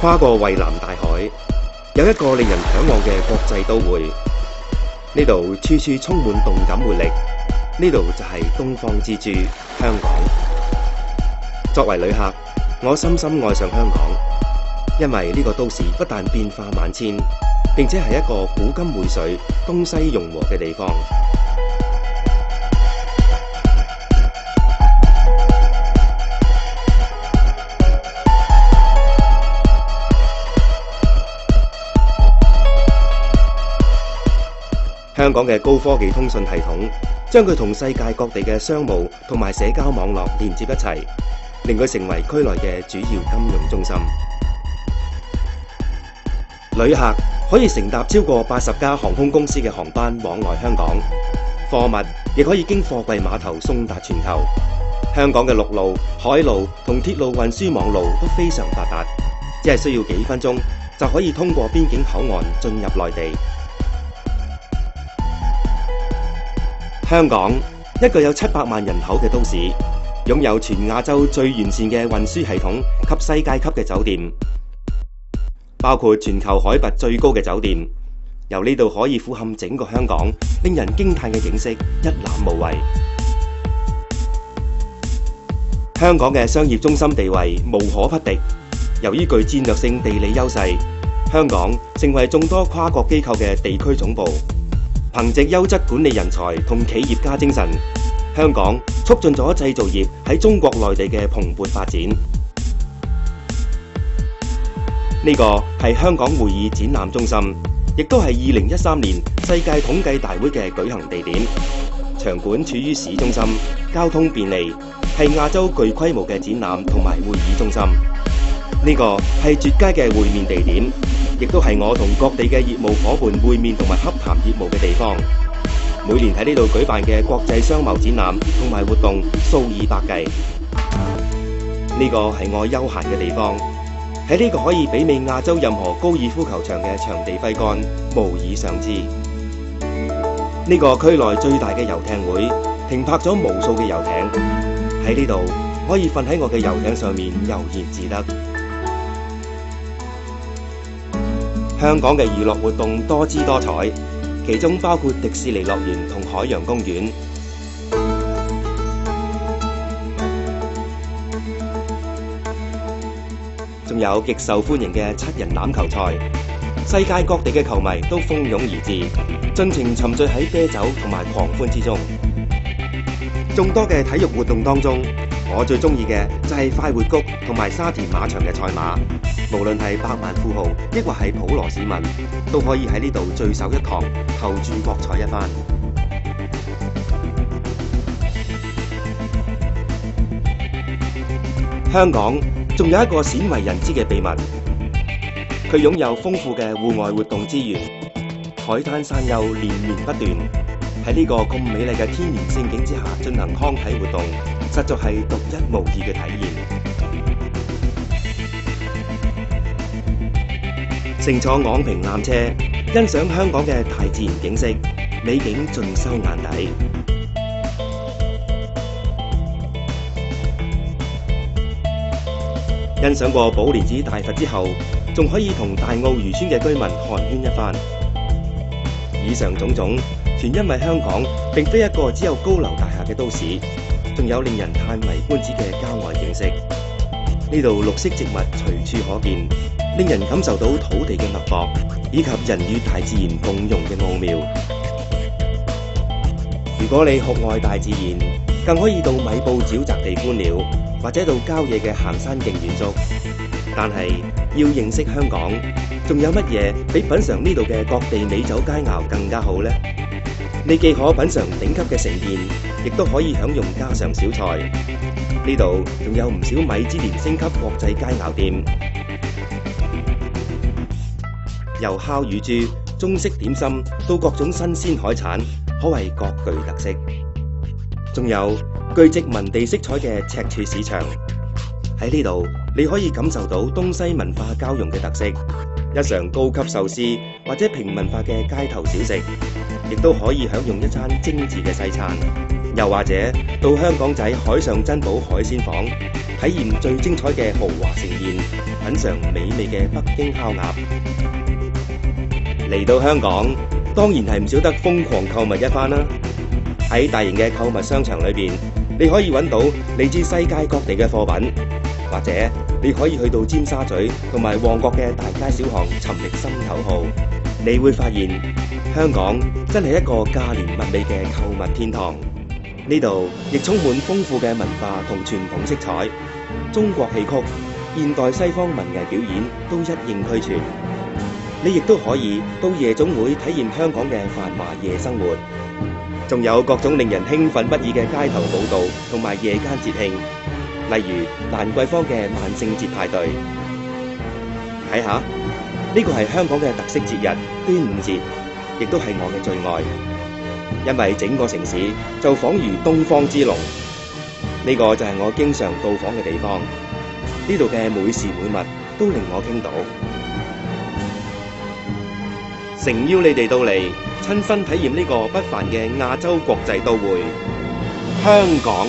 跨過蔚藍大海，有一個令人嚮往嘅國際都會。呢度處處充滿動感活力，呢度就係東方之珠香港。作為旅客，我深深愛上香港，因為呢個都市不但變化萬千，並且係一個古今匯水、東西融和嘅地方。香港嘅高科技通訊系統，將佢同世界各地嘅商務同埋社交網絡連接一齊，令佢成為區內嘅主要金融中心。旅客可以乘搭超過80家航空公司嘅航班往來香港，貨物亦可以經貨櫃碼頭送達全球。香港嘅陸路、海路同鐵路運輸網路都非常發達，只係需要幾分鐘就可以通過邊境口岸進入內地。香港一個有700萬人口嘅都市，擁有全亞洲最完善嘅運輸系統及世界級嘅酒店，包括全球海拔最高嘅酒店。由呢度可以俯瞰整個香港，令人驚嘆嘅景色一覽無遺。香港嘅商業中心地位無可匹敵，由於具戰略性地理優勢，香港成為眾多跨國機構嘅地區總部。憑藉優質管理人才同企業家精神，香港促進咗製造業喺中國內地嘅蓬勃發展。呢個係香港會議展覽中心，亦都係2013年世界統計大會嘅舉行地點。場館處於市中心，交通便利，係亞洲具規模嘅展覽同埋會議中心。呢個係絕佳嘅會面地點，亦都係我同各地嘅業務夥伴會面同埋洽談業務嘅地方。每年喺呢度舉辦嘅國際商貿展覽同埋活動數以百計。呢個係我休閒嘅地方，喺呢個可以媲美亞洲任何高爾夫球場嘅場地揮桿，無以尚之。呢個區內最大嘅遊艇會停泊咗無數嘅遊艇，喺呢度可以瞓喺我嘅遊艇上面悠然自得。香港嘅娛樂活動多姿多彩，其中包括迪士尼樂園同海洋公園，仲有極受歡迎嘅7人欖球賽。世界各地嘅球迷都蜂擁而至，盡情沉醉喺啤酒同埋狂歡之中。眾多嘅體育活動當中，我最中意嘅就係快活谷同埋沙田馬場嘅賽馬。無論係百萬富豪，抑或係普羅市民，都可以喺呢度聚首一堂，投注博彩一番。香港仲有一個鮮為人知嘅秘密，佢擁有豐富嘅戶外活動資源，海灘山丘連綿不斷。喺呢個咁美麗嘅天然聖景之下進行康體活動，實在係獨一無二嘅體驗。乘坐昂坪纜車，欣賞香港嘅大自然景色，美景盡收眼底。欣賞過寶蓮寺大佛之後，仲可以同大澳漁村嘅居民寒暄一番。以上種種，全因為香港並非一個只有高樓大廈嘅都市，仲有令人嘆為觀止嘅郊外景色。呢度綠色植物隨處可見，令人感受到土地嘅脈搏，以及人與大自然共融嘅奧妙。如果你酷愛大自然，更可以到米埔沼澤地觀鳥，或者到郊野嘅行山徑遠足。但係要認識香港，仲有乜嘢比品嘗呢度嘅各地美酒佳肴更加好呢？你既可品嘗頂級嘅盛宴，亦都可以享用家常小菜。呢度仲有唔少米芝蓮星級國際佳肴店，由烤乳豬、中式點心到各種新鮮海產，可謂各具特色。仲有具殖民地色彩嘅赤柱市場，喺呢度你可以感受到東西文化交融嘅特色。一嘗高級壽司或者平民化嘅街頭小食，亦都可以享用一餐精緻嘅西餐。又或者到香港仔海上珍寶海鮮舫，體驗最精彩嘅豪華盛宴，品嘗美味嘅北京烤鴨。嚟到香港，當然係唔少得瘋狂購物一番啦！喺大型嘅購物商場裏邊，你可以揾到嚟自世界各地嘅貨品，或者你可以去到尖沙咀同埋旺角嘅大街小巷尋覓心頭好。你會發現香港真係一個價廉物美嘅購物天堂。呢度亦充滿豐富嘅文化同傳統色彩，中國戲曲、現代西方文藝表演都一應俱全。你亦都可以到夜總會體驗香港嘅繁華夜生活，仲有各種令人興奮不已嘅街頭舞蹈同埋夜間節慶，例如蘭桂坊嘅萬聖節派對。睇下，呢個係香港嘅特色節日端午節，亦都係我嘅最愛。因為整個城市就仿如東方之龍，呢個就係我經常到訪嘅地方。呢度嘅每時每物都令我傾倒，誠邀你哋到嚟，親身體驗呢個不凡嘅亞洲國際都會——香港。